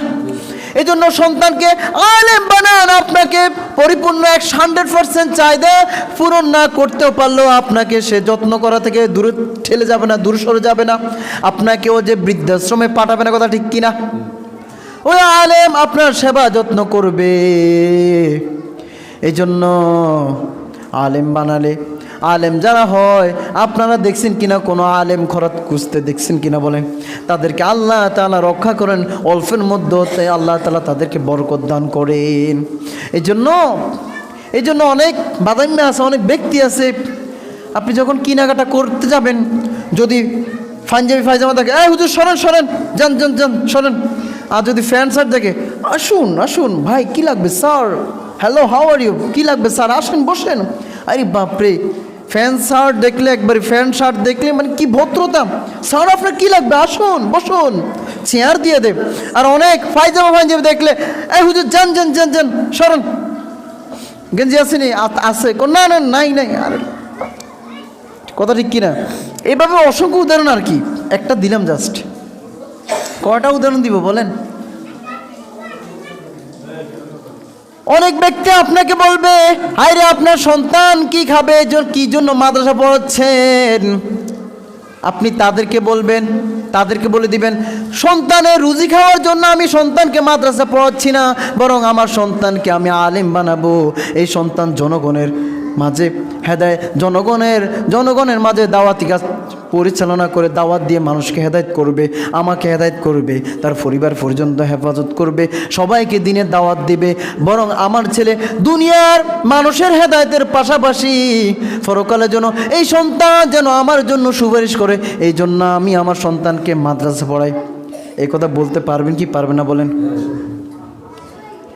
এই জন্য সন্তানকে আলেম বানান। আপনাকে পরিপূর্ণ 100% চাহিদা পূরণ না করতেও পারলেও আপনাকে সে যত্ন করা থেকে দূরে ঠেলে যাবে না, দূর সরে যাবে না, আপনাকেও যে বৃদ্ধাশ্রমে পাঠাবে না। কথা ঠিক কিনা? ওই আলেম আপনার সেবা যত্ন করবে। এই জন্য আলেম বানালে, আলেম যারা হয় আপনারা দেখছেন কিনা কোনো আলেম খরাত খুঁজতে দেখছেন কিনা বলেন? তাদেরকে আল্লাহ তাআলা রক্ষা করেন, অল্পের মধ্যে আল্লাহ তাআলা তাদেরকে বরকত দান করেন। এই জন্য অনেক বাদাইম্যা আছে, অনেক ব্যক্তি আছে, আপনি যখন কেনাকাটা করতে যাবেন, যদি পাঞ্জাবি পায়জামা দেখে, এই হুজুর সরেন যান সরেন। আর যদি ফ্যান শার্ট দেখে, আসুন ভাই কি লাগবে sir, hello how are you, কি লাগবে স্যার, আসেন বসেন। আরে বাপরে, ফ্যান শার্ট দেখলে একবারে, ফ্যান শার্ট দেখলে মানে কি ভদ্রতা, স্যার আপনার কি লাগবে, আসুন বসুন, চেয়ার দিয়ে দেব। আর অনেক পায়জামা দেখলে, এই হুজুর যান সরেন, গেঞ্জি আসেনি, আছে না নাই। আরে কথা ঠিক কিনা? এইভাবে অসংখ্য উদাহরণ, আর কি একটা দিলাম জাস্ট। কয়টা উদাহরণ দিব বলেন? অনেক ব্যক্তি আপনাকে বলবে, হায়রে আপনার সন্তান কি খাবে, কি জন্য মাদ্রাসা পড়াচ্ছেন? আপনি তাদেরকে বলে দিবেন, সন্তানের রুজি খাওয়ার জন্য আমি সন্তানকে মাদ্রাসা পড়াচ্ছি না, বরং আমার সন্তানকে আমি আলেম বানাবো। এই সন্তান জনগণের মাঝে হেদায়েত, জনগণের মাঝে দাওয়াতি কাজ পরিচালনা করে দাওয়াত দিয়ে মানুষকে হেদায়েত করবে, আমাকে হেদায়েত করবে, তার পরিবার পর্যন্ত হেফাজত করবে, সবাইকে দিনের দাওয়াত দিবে। বরং আমার ছেলে দুনিয়ার মানুষের হেদায়েতের পাশাপাশি পরকালের জন্য এই সন্তান যেন আমার জন্য সুপারিশ করে, এই জন্য আমি আমার সন্তানকে মাদ্রাসা পড়াই। এই কথা বলতে পারবেন কি পারবেন না বলেন?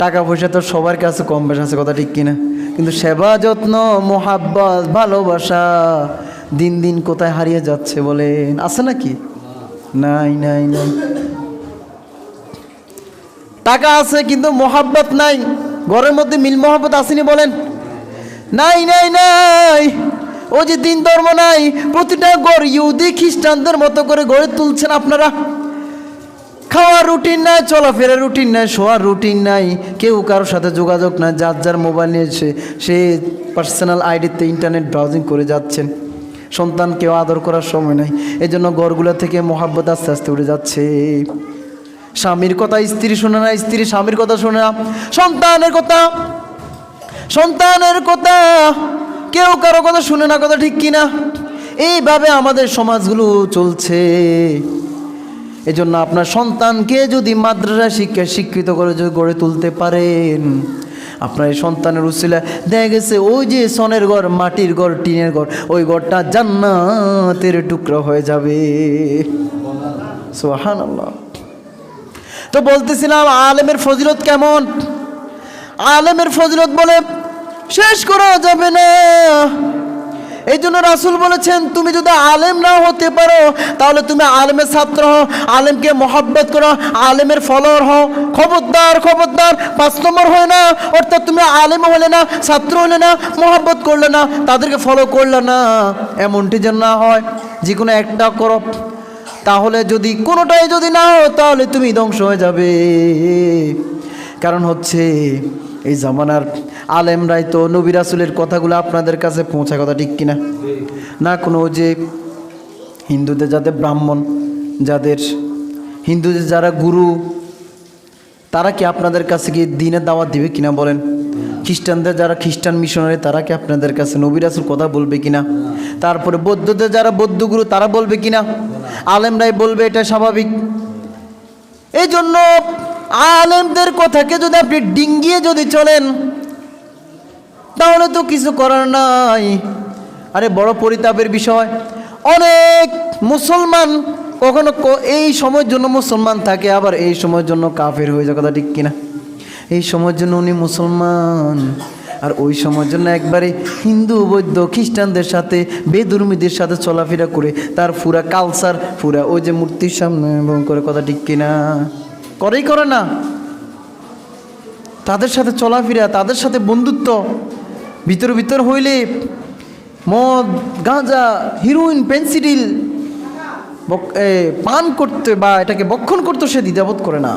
টাকা পয়সা তো সবার কাছে কম বেশি আছে, কথা ঠিক কিনা? কিন্তু সেবা যত্ন, মোহাব্বত, ভালোবাসা দিন দিন কোথায় হারিয়ে যাচ্ছে বলেন? আছে নাকি? নাই। টাকা আছে কিন্তু মোহাব্বত নাই। ঘরের মধ্যে মিল মোহাব্বত আসেনি বলেন? নাই। ও যে দিন ধর্ম নাই, প্রতিটা ঘর ইহুদি খ্রিস্টানদের মতো করে গড়ে তুলছেন আপনারা। খাওয়ার রুটিন নাই, চলাফেরার রুটিন নাই, শোয়ার রুটিন নাই, কেউ কারোর সাথে যোগাযোগ নাই, যার মোবাইল নিয়ে সে পার্সোনাল আইডিতে ইন্টারনেট ব্রাউজিং করে যাচ্ছেন। সন্তানকেও আদর করার সময় নাই। এই জন্য ঘরগুলো থেকে মোহাব্বত আস্তে আস্তে উড়ে যাচ্ছে। স্বামীর কথা স্ত্রী শোনে না, স্ত্রী স্বামীর কথা শোনে না, সন্তানের কথা কেউ কারো কথা শুনে না, কথা ঠিক কিনা? এইভাবে আমাদের সমাজগুলো চলছে। এজন্য আপনার সন্তানকে যদি মাদ্রাসা শিক্ষিত করে যদি গড়ে তুলতে পারেন, আপনার এই সন্তানের উসিলা দেখা গেছে ওই যে সনের ঘর, মাটির ঘর, টিনের ঘর, ওই ঘরটা জান্নাতের টুকরা হয়ে যাবে। সুবহানাল্লাহ। তো বলতেছিলাম আলেমের ফজিলত কেমন। আলেমের ফজিলত বলে শেষ করা যাবে না। এই জন্য রাসূল বলেছেন, তুমি যদি আলেম না হতে পারো তাহলে তুমি আলেমের ছাত্র হও, আলেমকে মহব্বত করো, আলেমের ফলোয়ার হও। খবরদার 5 নম্বর হয় না, অর্থাৎ তুমি আলেম হলে না, ছাত্র হলে না, মহব্বত করলে না, তাদেরকে ফলো করলে না, এমনটি যেন না হয়। যে কোনো একটা করো, তাহলে যদি কোনোটাই যদি না হয় তাহলে তুমি ধ্বংস হয়ে যাবে। কারণ হচ্ছে এই জামানার আলেমরাই তো নবী রাসূলের কথাগুলো আপনাদের কাছে পৌঁছায়, কথা ঠিক কিনা? না কোনো যে হিন্দুদের যাদের ব্রাহ্মণ, হিন্দুদের যারা গুরু, তারা কি আপনাদের কাছে কি দ্বীনের দাওয়াত দিবে কিনা বলেন? খ্রিস্টানদের যারা খ্রিস্টান মিশনারি, তারা কি আপনাদের কাছে নবী রাসূল কথা বলবে কিনা? তারপরে বৌদ্ধদের যারা বৌদ্ধ গুরু, তারা বলবে কিনা? আলেমরাই বলবে, এটা স্বাভাবিক। এই জন্য আলেমদের কথাকে যদি আপনি ডিঙ্গিয়ে যদি চলেন তাহলে তো কিছু করার নাই। আরে বড় পরিতাপের বিষয়, অনেক মুসলমান কখনো এই সময়ের জন্য মুসলমান থাকে, আবার এই সময়ের জন্য কাফের হয়ে যায়, কথা ঠিক কিনা? এই সময়ের জন্য উনি মুসলমান, আর ওই সময়ের জন্য একবারে হিন্দু বৌদ্ধ খ্রিস্টানদের সাথে বেধর্মীদের সাথে চলাফেরা করে তার পুরা কালচার, পুরা ওই যে মূর্তির সামনে করে, কথা ঠিক কিনা? করে না। তাদের সাথে চলাফেরা, তাদের সাথে বন্ধুত্ব ভিতর হইলে মদ, গাঁজা, হিরোইন, পেন্সিডিল পান করতে বা এটাকে বক্ষণ করতে সে দ্বিধাবোধ করে না,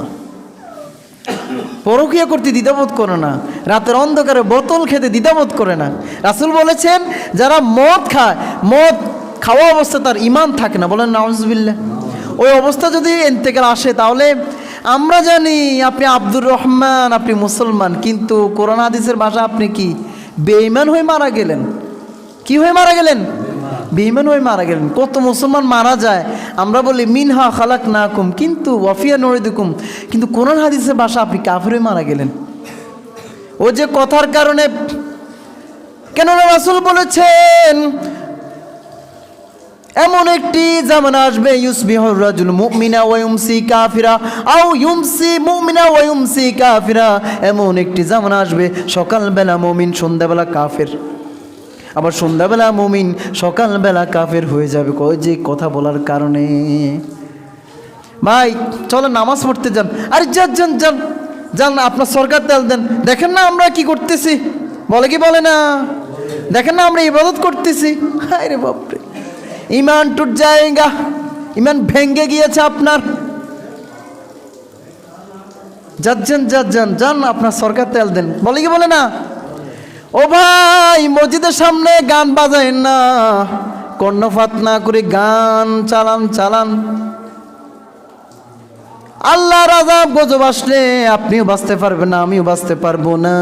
পরকীয়া করতে দ্বিধাবোধ করে না, রাতের অন্ধকারে বোতল খেতে দ্বিধাবোধ করে না। রাসূল বলেছেন, যারা মদ খায়, মদ খাওয়া অবস্থা তার ঈমান থাকে না, বলেন নাউজুবিল্লাহ। ওই অবস্থা যদি ইন্তেকাল আসে তাহলে আমরা জানি আপনি আব্দুর রহমান, আপনি মুসলমান, কিন্তু কোরআন হাদিসের ভাষা আপনি কি বেঈমান হয়ে মারা গেলেন। কি হয়ে মারা গেলেন? বেঈমান হয়ে মারা গেলেন। কত মুসলমান মারা যায়, আমরা বলি মিনহা খালাকনাকুম, কিন্তু ওয়াফিয়া নুইদুকুম, কিন্তু কোরআন হাদিসের ভাষা আপনি কাফির হয়ে মারা গেলেন। ও যে কথার কারণে, কেননা রাসূল বলেছেন এমন একটি জামানা আসবে, ইউসবিহুর রাজুল মুমিনা ওয়া ইউমসি কাফিরা, আও ইউমসি মুমিনা ওয়া ইউমসি কাফিরা। এমন একটি জামানা আসবে, সকালবেলা মুমিন, সন্ধ্যাবেলা কাফের, আবার সন্ধ্যাবেলা মুমিন, সকালবেলা কাফের হয়ে যাবে। কই যে কথা বলার কারণে। ভাই চলো নামাজ পড়তে যান। আরে যান, আপনার সরকার তেল দেন। দেখেন না আমরা কি করতেছি, বলে কি বলে না? দেখেন না আমরা ইবাদত করতেছি। আরে বাপরে, ইমান টুট যায়গা, ইমান ভেঙ্গে গিয়েছে আপনার। যান আপনার সরকার তেল দেন, বলে কি বলে না? ও ভাই, মসজিদের সামনে গান বাজায়েন না, কর্ণপাত না করে গান চালান। আল্লাহর আযাব গজব আসলে আপনিও বাঁচতে পারবেন না, আমিও বাঁচতে পারবো না।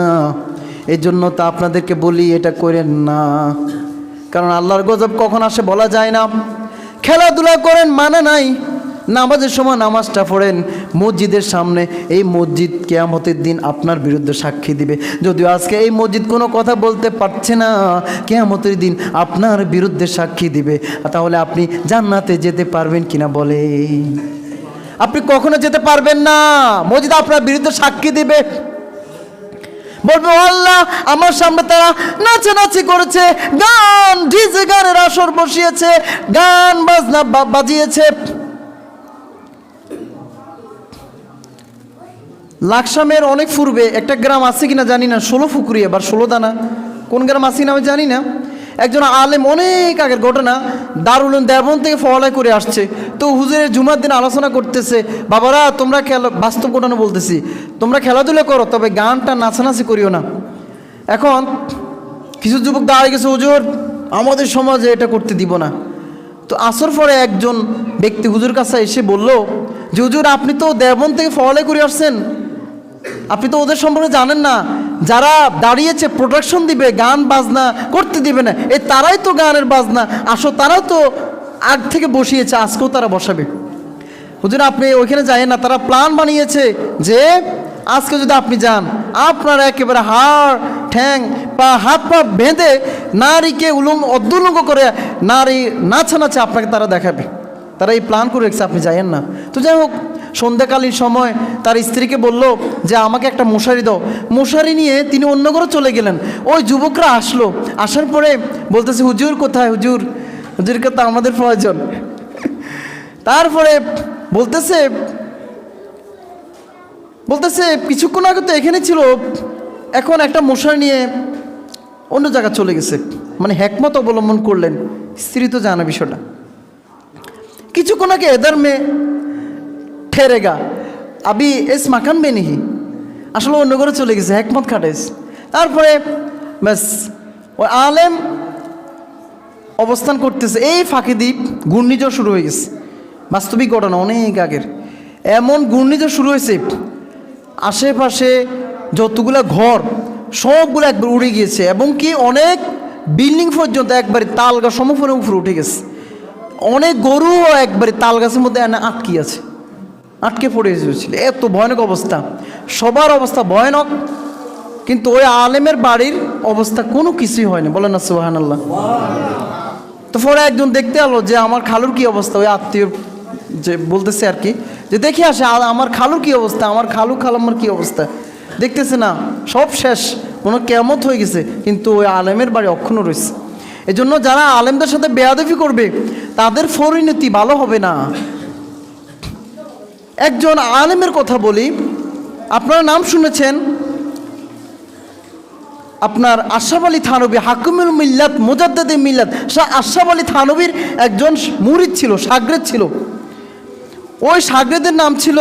এই জন্য তো আপনাদেরকে বলি, এটা করেন না, কারণ আল্লাহর গজব কখন আসে বলা যায় না। খেলাধুলা করেন মানে নাই, নামাজের সময় নামাজটা পড়েন মসজিদের সামনে। এই মসজিদ কিয়ামতের দিন আপনার বিরুদ্ধে সাক্ষী দিবে। যদিও আজকে এই মসজিদ কোনো কথা বলতে পারছে না, কিয়ামতের দিন আপনার বিরুদ্ধে সাক্ষী দিবে। তাহলে আপনি জান্নাতে যেতে পারবেন কিনা বলে? আপনি কখনো যেতে পারবেন না। মসজিদ আপনার বিরুদ্ধে সাক্ষী দিবে, বলবে আল্লাহ আমার সামনে তারা নাচানাচি করেছে, গান ডিজে গানের আসর বসিয়েছে, গান বাজনা বাজিয়েছে। লাকসামের অনেক পূর্বে একটা গ্রাম আছে কিনা জানি না, 16 ফুকুরিয়া বা 16 দানা, কোন গ্রাম আছে কিনা আমি জানি না। একজন আলেম, অনেক আগের ঘটনা, দারুল উলুম দেওবন্দ থেকে ফলায় করে আসছে। তো হুজুরের জুমার দিন আলোচনা করতেছে, বাবারা তোমরা বাস্তব ঘটনা বলতেছি, তোমরা খেলাধুলা করো, তবে গানটা নাচানাচি করিও না। এখন কিছু যুবক দাঁড়িয়ে গেছে, হুজুর আমাদের সমাজে এটা করতে দিব না। তো আসর পরে একজন ব্যক্তি হুজুর কাছে এসে বলল যে হুজুর, আপনি তো দেওবন্দ থেকে ফলে করে আসছেন, আপনি তো ওদের সম্পর্কে জানেন না। যারা দাঁড়িয়েছে প্রোডাকশন দিবে, গান বাজনা করতে দিবে না, তারাই তো গানের বাজনা আসো, তারাও তো আগ থেকে বসিয়েছে, আজকেও তারা বসাবে। হুজুর, আপনি ওইখানে যাইয়েন না, তারা প্ল্যান বানিয়েছে যে আজকে যদি আপনি যান, আপনার একেবারে হাড় ঠ্যাং পা হাত পা বেঁধে নারীকে অদ্দুলঙ্গ করে নারী নাচানাচে আপনাকে তারা দেখাবে। তারা এই প্ল্যান করে রেখেছে, আপনি যাইয়েন না। তো যাই হোক, সন্ধ্যাকালীন সময় তার স্ত্রীকে বলল যে আমাকে একটা মশারি দাও। মশারি নিয়ে তিনি অন্য ঘরে চলে গেলেন। ওই যুবকরা আসলো, আসার পরে বলতেছে হুজুর কোথায়, হুজুর, হুজুরকে তো আমাদের প্রয়োজন। তারপরে বলতেছে কিছুক্ষণ আগে তো এখানে ছিল, এখন একটা মশারি নিয়ে অন্য জায়গায় চলে গেছে। মানে হিকমত অবলম্বন করলেন, স্ত্রী তো জানে বিষয়টা। কিছুক্ষণ আগে এদার মেয়ে ঠেরেগা আবি এস মাকান বেনিহি, আসলে অন্য ঘরে চলে গেছে, হিকমত খাটেস। তারপরে ব্যাস ওই আলেম অবস্থান করতেছে, এই ফাঁকি দ্বীপ ঘূর্ণিঝড় শুরু হয়ে গেছে। বাস্তবিক ঘটনা, অনেক আগের। এমন ঘূর্ণিঝড় শুরু হয়েছে, আশেপাশে যতগুলো ঘর সবগুলো একবার উড়ে গিয়েছে, এবং কি অনেক বিল্ডিং পর্যন্ত একবারে তাল গাছ সমফরে উপরে উঠে গেছে। অনেক গরুও একবারে তাল গাছের মধ্যে আটকে পড়ে গেছিল। এত ভয়ানক অবস্থা, সবার অবস্থা ভয়ানক, কিন্তু ওই আলেমের বাড়ির অবস্থা কোনো কিছুই হয়নি। বলেন না সুবহানাল্লাহ। তো পরে একজন দেখতে এলো যে আমার খালুর কি অবস্থা, ওই আত্মীয় যে বলতেছে আর কি, যে দেখে আসে আমার খালুর কি অবস্থা, আমার খালাম্মার কি অবস্থা। দেখতেছে না, সব শেষ, কোনো কিয়ামত হয়ে গেছে, কিন্তু ওই আলেমের বাড়ি অক্ষুণ্ণ রয়েছে। এজন্য যারা আলেমদের সাথে বেয়াদবি করবে তাদের পরিণতি ভালো হবে না। একজন আলেমের কথা বলি, আপনারা নাম শুনেছেন, আপনার আশরাফ আলী থানভী, হাকিমুল মিল্লাত, মুজাদ্দিদে মিল্লাত। শাহ আশরাফ আলী থানভীর একজন মুরিদ ছিল, শাগরেদ ছিল। ওই শাগরেদের নাম ছিল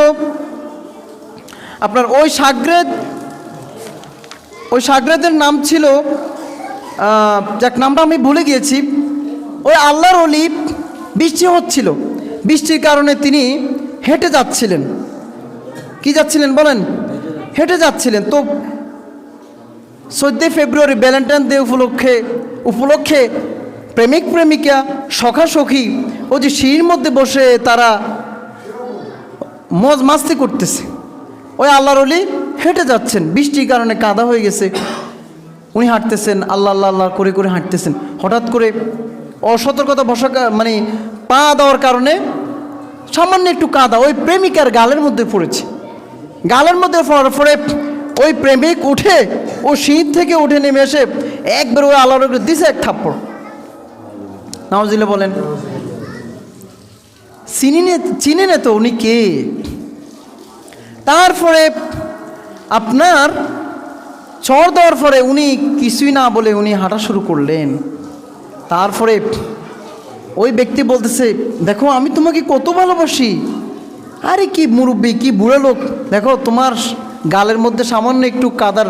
আপনার, ওই শাগরেদের নাম ছিল, যাক নামটা আমি ভুলে গিয়েছি। ওই আল্লাহর ওলি, বৃষ্টি হচ্ছিল, বৃষ্টির কারণে তিনি হেঁটে যাচ্ছিলেন। কি যাচ্ছিলেন বলেন? হেঁটে যাচ্ছিলেন। তো 14 ফেব্রুয়ারি ভ্যালেন্টাইন ডে উপলক্ষে প্রেমিক প্রেমিকা সখা সখী ওই যে সিঁড়ির মধ্যে বসে তারা মজ মাস্তি করতেছে। ওই আল্লাহর ওলি হেঁটে যাচ্ছেন, বৃষ্টির কারণে কাদা হয়ে গেছে, উনি হাঁটতেছেন, আল্লাহ আল্লাহ আল্লাহ করে করে হাঁটতেছেন। হঠাৎ করে অসতর্কতা মানে পা দেওয়ার কারণে সামান্য একটু কাদা ওই প্রেমিকার গালের মধ্যে পড়েছে। গালের মধ্যে পড়ার পরে ওই প্রেমিক উঠে, ও শীত থেকে উঠে নেমে এসে একবার ওই আল্লাহর উপরে দিছে এক থাপ্পড়। নাউজুবিল্লাহ বলেন। চিনি না তো উনি কে। তারপরে আপনার চর দেওয়ার পরে উনি কিছুই না বলে উনি হাঁটা শুরু করলেন। তারপরে ওই ব্যক্তি বলতেছে, দেখো আমি তোমাকে কত ভালোবাসি। আরে কি মুরব্বী, কি বুড়ো লোক, দেখো তোমার গালের মধ্যে সামান্য একটু কাদার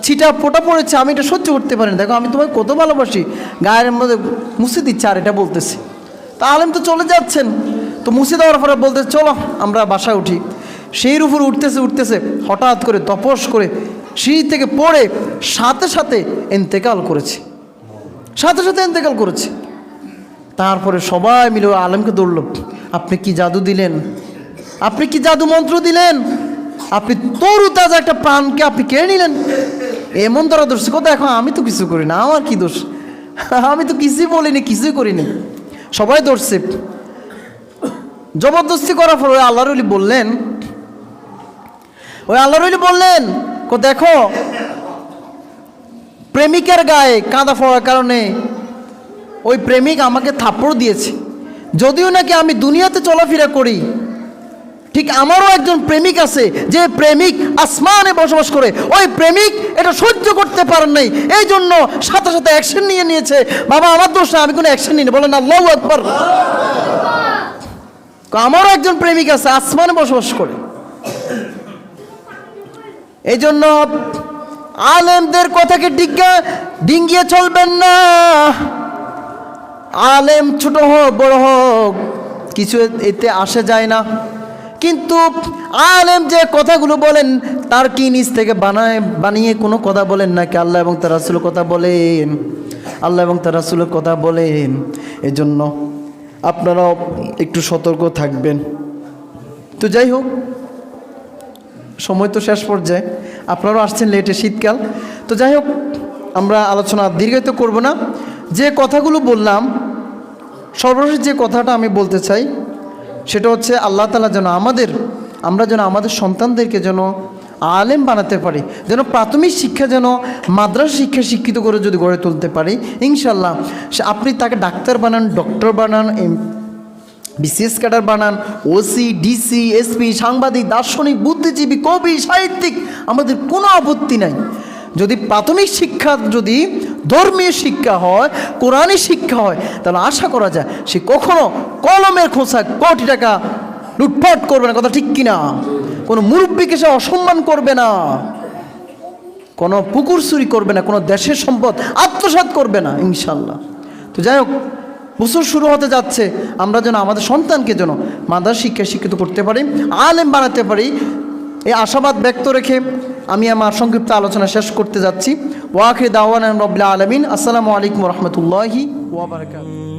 ছিটা ফোটা পড়েছে, আমি এটা সহ্য করতে পারি না, দেখো আমি তোমাকে কত ভালোবাসি, গায়ের মধ্যে মুছে দিচ্ছে। আর এটা বলতেছে, তা আলেম তো চলে যাচ্ছেন, তো মুছে দেওয়ার পরে বলতেছে চলো আমরা বাসায় উঠি। সেই উপর উঠতেছে হঠাৎ করে তপস করে সিঁড়ি থেকে পড়ে সাথে সাথে ইন্তেকাল করেছে। তারপরে সবাই মিলে আলেমকে দৌড়ল, আপনি কি জাদু দিলেন, আপনি কি জাদু মন্ত্র দিলেন, আপনি তরু তাজা একটা প্রাণকে আপনি কেড়ে নিলেন। এমন তারা দোষ কথা, এখন আমি তো কিছু করি না, আমার কি দোষ, আমি তো কিছুই বলিনি, কিছুই করিনি। সবাই ধরছে, জবরদস্তি করার পর ওই আল্লাহর ওলি বললেন দেখো প্রেমিকের গায়ে কাঁদা পড়ার কারণে ওই প্রেমিক আমাকে থাপ্পড় দিয়েছে। যদিও নাকি আমি দুনিয়াতে চলাফেরা করি, ঠিক আমারও একজন প্রেমিক আছে, যে প্রেমিক আসমানে বসবাস করে। ওই প্রেমিক এটা সহ্য করতে পারেন নাই, এই জন্য সাথে সাথে অ্যাকশন নিয়েছে। বাবা আমার দোষ না, আমি কোনো অ্যাকশন নিই, বলেন আল্লাহু আকবার। আমারও একজন প্রেমিক আছে, আসমানে বসবাস করে। এই জন্য আলেমদের কথাকে ডিঙ্গিয়ে চলবেন না। আলেম ছোট হোক বড় হোক কিছু এতে আসে যায় না, কিন্তু আলেম যে কথাগুলো বলেন তার কি নিজ থেকে বানিয়ে কোনো কথা বলেন নাকি আল্লাহ এবং তার রাসূলের কথা বলেন? আল্লাহ এবং তার রাসূলের কথা বলেন। এজন্য আপনারাও একটু সতর্ক থাকবেন। তো যাই হোক, সময় তো শেষ পর্যায়ে, আপনারাও আসছেন লেটে, শীতকাল। তো যাই হোক, আমরা আলোচনা দীর্ঘায়িত করব না। যে কথাগুলো বললাম, সর্বশেষ যে কথাটা আমি বলতে চাই সেটা হচ্ছে আল্লাহ তাআলা যেন আমরা যেন আমাদের সন্তানদেরকে যেন আলেম বানাতে পারি, যেন প্রাথমিক শিক্ষা যেন মাদ্রাসা শিক্ষা শিক্ষিত করে যদি গড়ে তুলতে পারি, ইনশাল্লাহ আপনি তাকে ডাক্তার বানান, ডক্টর বানান, বিসিএস ক্যাডার বানান, ওসি, ডিসি, এসপি, সাংবাদিক, দার্শনিক, বুদ্ধিজীবী, কবি, সাহিত্যিক, আমাদের কোনো আপত্তি নাই। যদি প্রাথমিক শিক্ষা যদি ধর্মীয় শিক্ষা হয়, কোরআনী শিক্ষা হয়, তাহলে আশা করা যায় সে কখনো কলমের খোঁচা কোটি টাকা লুটপাট করবে না। কথা ঠিক কিনা? কোনো মুরব্বীকে সে অসম্মান করবে না, কোনো পুকুর চুরি করবে না, কোনো দেশের সম্পদ আত্মসাৎ করবে না, ইনশাল্লাহ। তো যাই হোক, বছর শুরু হতে যাচ্ছে, আমরা যেন আমাদের সন্তানকে যেন মাদ্রাসা শিক্ষায় শিক্ষিত করতে পারি, আলেম বানাতে পারি, এই আশাবাদ ব্যক্ত রেখে আমি আমার সংক্ষিপ্ত আলোচনা শেষ করতে যাচ্ছি। ওয়া আখিরু দাওয়ানা রাব্বিল আলামিন। আসসালামু আলাইকুম ওয়া রাহমাতুল্লাহি ওয়া বারাকাতুহু।